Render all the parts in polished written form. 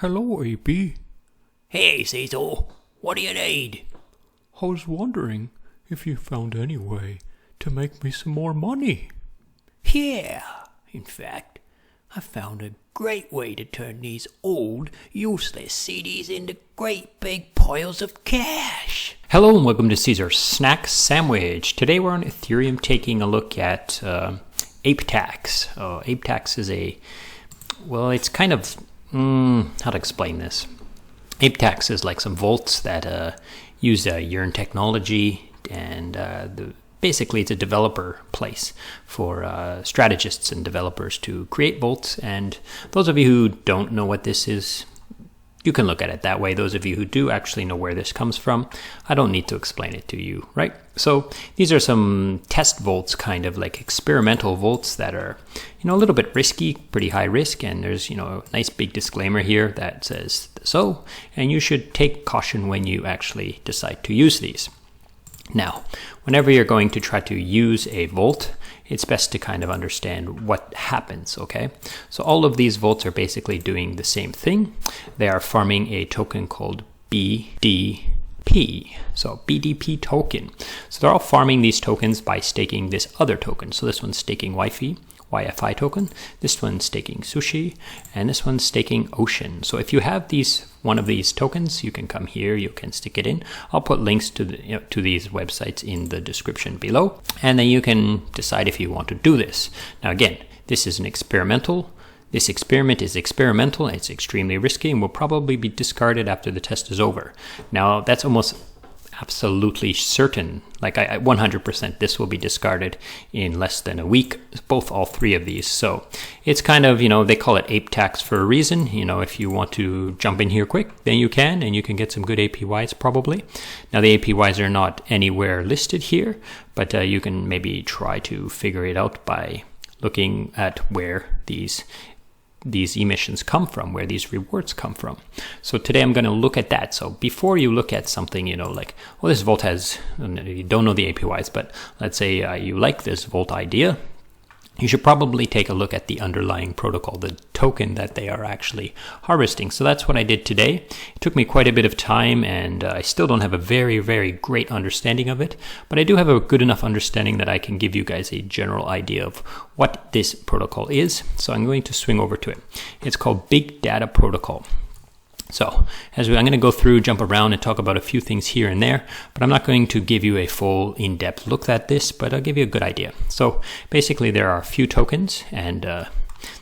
Hello, AP. Hey, Cecil. What do you need? I was wondering if you found any way to make me some more money. Yeah. In fact, I found a great way to turn these old, useless CDs into great big piles of cash. Hello and welcome to Caesar's Snack Sandwich. Today we're on Ethereum taking a look at APE tax. APE tax is it's kind of, how to explain this? APE tax is like some vaults that use Yearn technology, and basically it's a developer place for strategists and developers to create vaults. And those of you who don't know what this is, you can look at it that way. Those of you who do actually know where this comes from, I don't need to explain it to you, right? So these are some test vaults, kind of like experimental vaults that are, a little bit risky, pretty high risk. And there's, a nice big disclaimer here that says so, and you should take caution when you actually decide to use these. Now, whenever you're going to try to use a vault, it's best to kind of understand what happens, okay? So all of these vaults are basically doing the same thing. They are farming a token called BDP. So BDP Token. So they're all farming these tokens by staking this other token. So this one's staking YFI token, this one's staking SUSHI, and this one's staking Ocean. So if you have one of these tokens, you can come here, you can stick it in. I'll put links to these websites in the description below, and then you can decide if you want to do this. Now again, this is an experimental. This experiment is experimental, it's extremely risky, and will probably be discarded after the test is over. Now that's almost absolutely certain, like 100% this will be discarded in less than a week, all three of these. So it's kind of, they call it APE tax for a reason. If you want to jump in here quick, then you can, and you can get some good APYs probably. Now the APYs are not anywhere listed here, but you can maybe try to figure it out by looking at where these emissions come from, where these rewards come from. So today I'm going to look at that. So before you look at something, like, well, this vault has, you don't know the APYs, but let's say you like this vault idea, you should probably take a look at the underlying protocol, the token that they are actually harvesting. So that's what I did today. It took me quite a bit of time, and I still don't have a very, very great understanding of it, but I do have a good enough understanding that I can give you guys a general idea of what this protocol is. So I'm going to swing over to it. It's called Big Data Protocol. So I'm going to go through, jump around, and talk about a few things here and there, but I'm not going to give you a full in-depth look at this, but I'll give you a good idea. So basically there are a few tokens, and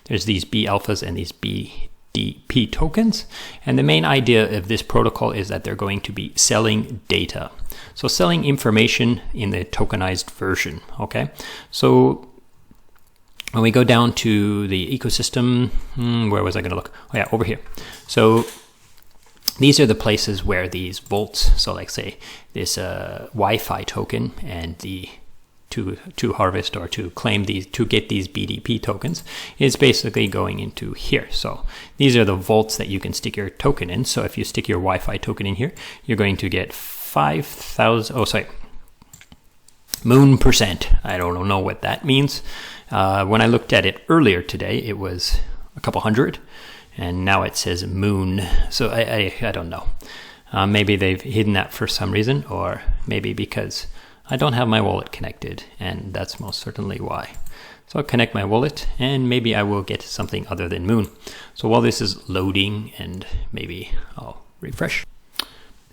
there's these B alphas and these BDP tokens. And the main idea of this protocol is that they're going to be selling data. So selling information in the tokenized version, okay? So when we go down to the ecosystem, where was I going to look? Oh yeah, over here. So these are the places where these vaults, so like say this YFI token and the to harvest or to claim these, to get these BDP tokens, is basically going into here. So these are the vaults that you can stick your token in. So if you stick your YFI token in here, you're going to get 5,000, Moon percent. I don't know what that means. When I looked at it earlier today, it was a couple hundred, and now it says moon. So I don't know. Maybe they've hidden that for some reason, or maybe because I don't have my wallet connected, and that's most certainly why. So I'll connect my wallet, and maybe I will get something other than moon. So while this is loading, and maybe I'll refresh,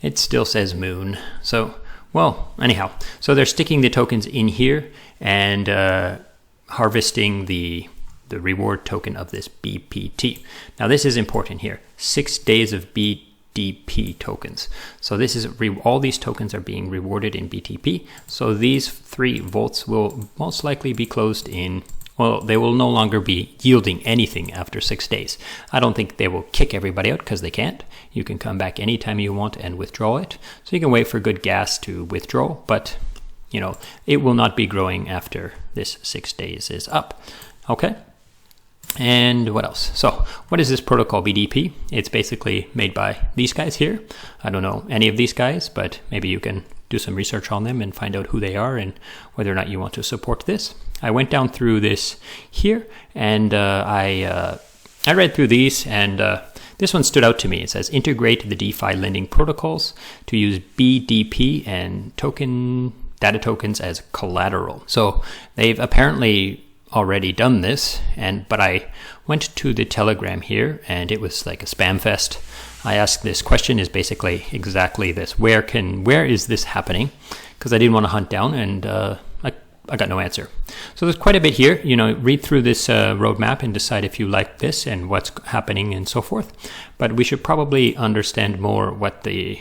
it still says moon. So, well, anyhow, so they're sticking the tokens in here and harvesting the reward token of this BPT. Now this is important here. 6 days of BDP tokens. So this is all these tokens are being rewarded in BTP. So these 3 vaults will most likely be closed in, well, they will no longer be yielding anything after 6 days. I don't think they will kick everybody out, because they can't. You can come back anytime you want and withdraw it. So you can wait for good gas to withdraw, but it will not be growing after this 6 days is up. Okay. And what else? So what is this protocol BDP? It's basically made by these guys here. I don't know any of these guys, but maybe you can do some research on them and find out who they are and whether or not you want to support this. I went down through this here, and I read through these, and this one stood out to me. It says integrate the DeFi lending protocols to use BDP and data tokens as collateral. So they've apparently already done this, but I went to the Telegram here and it was like a spam fest. I asked this question, is basically exactly this: where is this happening? Because I didn't want to hunt down, and I got no answer. So there's quite a bit here. Read through this roadmap and decide if you like this and what's happening and so forth. But we should probably understand more what the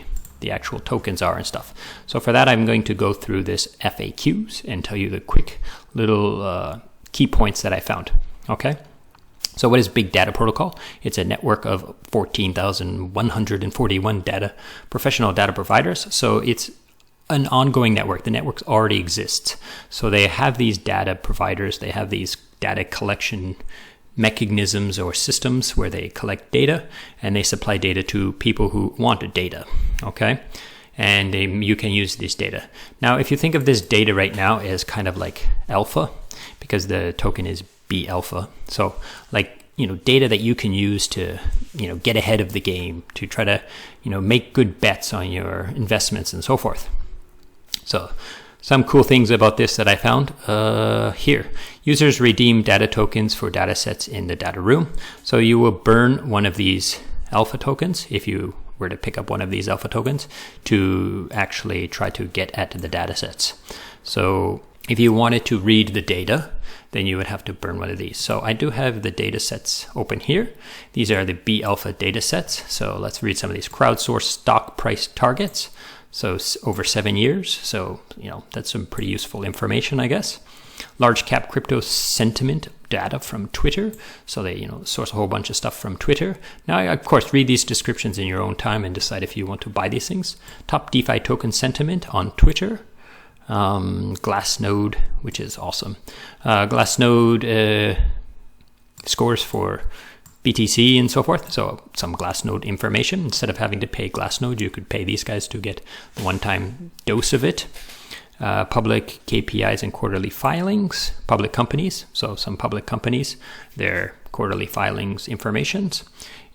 actual tokens are and stuff. So for that, I'm going to go through this FAQs and tell you the quick little key points that I found. Okay. So what is Big Data Protocol? It's a network of 14,141 professional data providers. So it's an ongoing network. The network already exists. So they have these data providers. They have these data collection mechanisms or systems where they collect data and they supply data to people who want data. Okay. And you can use this data. Now, if you think of this data right now as kind of like alpha, because the token is B alpha. So data that you can use to, get ahead of the game, to try to, make good bets on your investments and so forth. So some cool things about this that I found here. Users redeem data tokens for data sets in the data room. So you will burn one of these alpha tokens if you were to pick up one of these alpha tokens to actually try to get at the data sets. So if you wanted to read the data, then you would have to burn one of these. So I do have the data sets open here. These are the B alpha data sets. So let's read some of these. Crowdsourced stock price targets. So over 7 years. So, that's some pretty useful information, I guess. Large cap crypto sentiment data from Twitter. So they, source a whole bunch of stuff from Twitter. Now, of course, read these descriptions in your own time and decide if you want to buy these things. Top DeFi token sentiment on Twitter. Glassnode, which is awesome. Glassnode scores for BTC and so forth. So some Glassnode information. Instead of having to pay Glassnode, you could pay these guys to get the one-time dose of it. Public KPIs and quarterly filings. Public companies. So some public companies, their quarterly filings informations.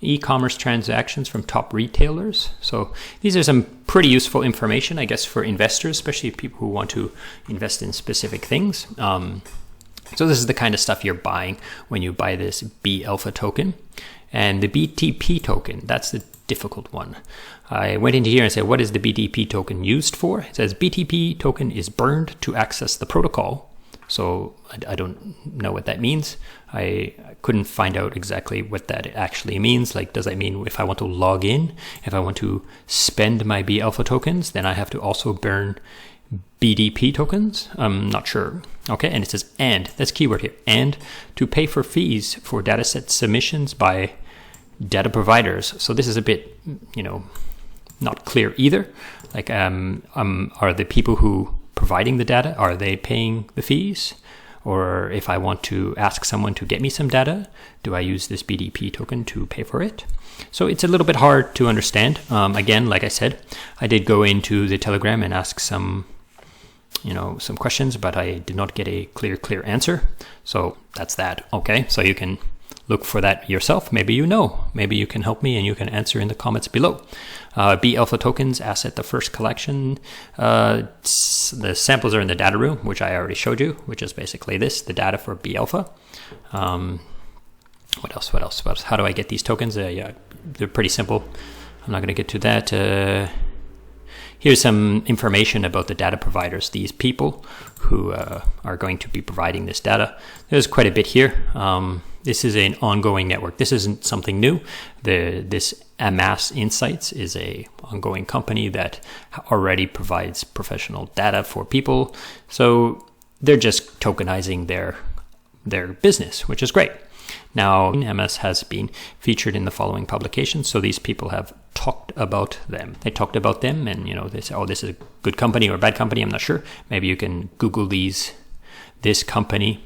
E-commerce transactions from top retailers. So these are some pretty useful information, I guess, for investors, especially people who want to invest in specific things. So this is the kind of stuff you're buying when you buy this B alpha token. And the BDP token, that's the difficult one. I went into here and said, what is the BDP token used for? It says BDP token is burned to access the protocol. So I don't know what that means. I couldn't find out exactly what that actually means. Like, does that mean if I want to log in, if I want to spend my B alpha tokens, then I have to also burn BDP tokens? I'm not sure. Okay, and it says and, that's keyword here, and to pay for fees for dataset submissions by data providers. So this is a bit, not clear either. Like, are the people who providing the data, are they paying the fees? Or if I want to ask someone to get me some data, do I use this BDP token to pay for it? So it's a little bit hard to understand. Again, like I said, I did go into the Telegram and ask some questions, but I did not get a clear answer. So that's that. Okay, so you can look for that yourself. Maybe maybe you can help me and you can answer in the comments below. B alpha tokens, asset, the first collection. The samples are in the data room, which I already showed you, which is basically this, the data for B alpha. What else? How do I get these tokens? Yeah, they're pretty simple. I'm not going to get to that. Here's some information about the data providers, these people who are going to be providing this data. There's quite a bit here. This is an ongoing network. This isn't something new. This Amass Insights is a ongoing company that already provides professional data for people. So they're just tokenizing their business, which is great. Now, MS has been featured in the following publications. So these people have talked about them. They talked about them and, they say, oh, this is a good company or a bad company. I'm not sure. Maybe you can Google this company,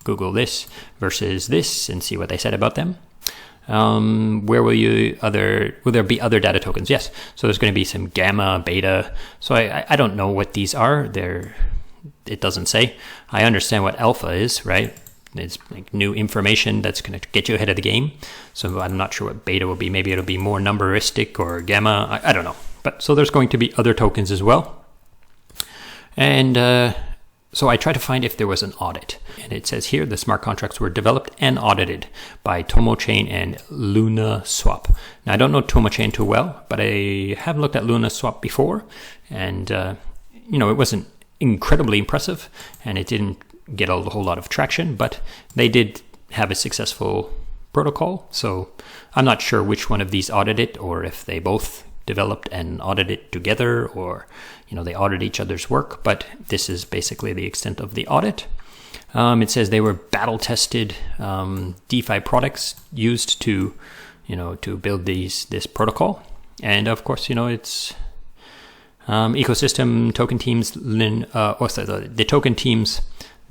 Google this versus this and see what they said about them. Will there be other data tokens? Yes. So there's going to be some gamma, beta. So I don't know what these are. It doesn't say. I understand what alpha is, right? it's like new information that's going to get you ahead of the game. So I'm not sure what beta will be. Maybe it'll be more numberistic or gamma. I don't know. But so there's going to be other tokens as well. And so I tried to find if there was an audit. And it says here the smart contracts were developed and audited by TomoChain and LunaSwap. Now, I don't know TomoChain too well, but I have looked at LunaSwap before. And, it wasn't incredibly impressive, and it didn't get a whole lot of traction, but they did have a successful protocol. So I'm not sure which one of these audited, or if they both developed and audited together, or they audit each other's work, but this is basically the extent of the audit. It says they were battle tested DeFi products used to build this protocol. And of course, it's ecosystem token teams, the token teams,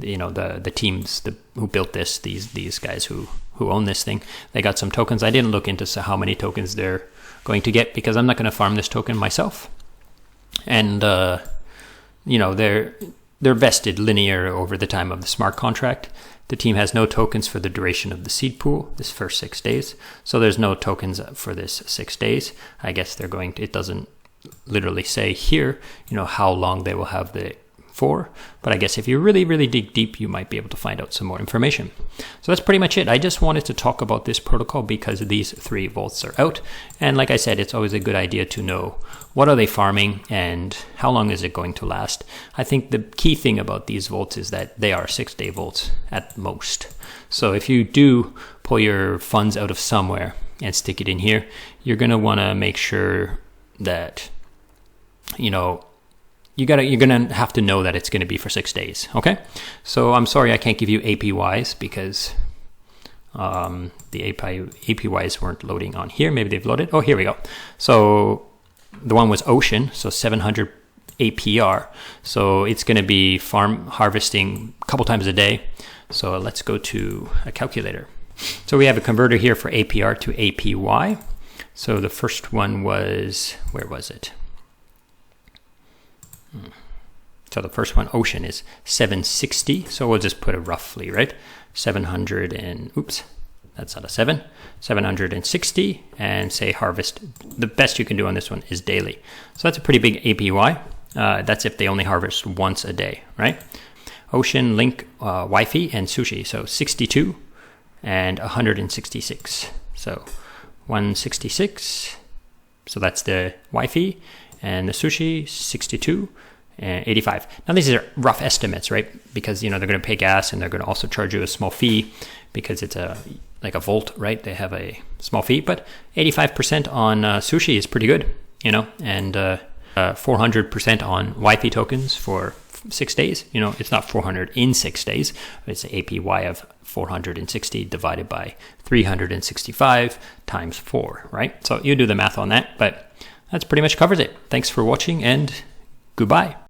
the teams who built this, these guys who own this thing, they got some tokens. I didn't look into how many tokens they're going to get, because I'm not going to farm this token myself. And they're vested linear over the time of the smart contract. The team has no tokens for the duration of the seed pool, this first 6 days. So there's no tokens for this 6 days. I guess it doesn't literally say here, how long they will have the for, but I guess if you really, really dig deep, you might be able to find out some more information. So that's pretty much it. I just wanted to talk about this protocol because these 3 vaults are out. And like I said, it's always a good idea to know what are they farming and how long is it going to last. I think the key thing about these vaults is that they are 6-day vaults at most. So if you do pull your funds out of somewhere and stick it in here, you're going to want to make sure that, you're going to have to know that it's going to be for 6 days. Okay. So I'm sorry I can't give you APYs because the APYs weren't loading on here. Maybe they've loaded. Oh, here we go. So the one was Ocean. So 700 APR. So it's going to be harvesting a couple times a day. So let's go to a calculator. So we have a converter here for APR to APY. So the first one was, where was it? So the first one, Ocean, is 760. So we'll just put it roughly, right? 700 and, oops, that's not a 7. 760, and say harvest. The best you can do on this one is daily. So that's a pretty big APY. That's if they only harvest once a day, right? Ocean, Link, YFI, and SUSHI. So 62 and 166. So 166. So that's the YFI. And the SUSHI, 62 and 85. Now these are rough estimates, right? Because they're going to pay gas, and they're going to also charge you a small fee because it's like a vault, right? They have a small fee, but 85% on SUSHI is pretty good, and 400% on YFI tokens for 6 days. It's not 400 in 6 days, but it's an APY of 460 divided by 365 times 4, right? So you do the math on that, but that's pretty much covers it. Thanks for watching, and goodbye.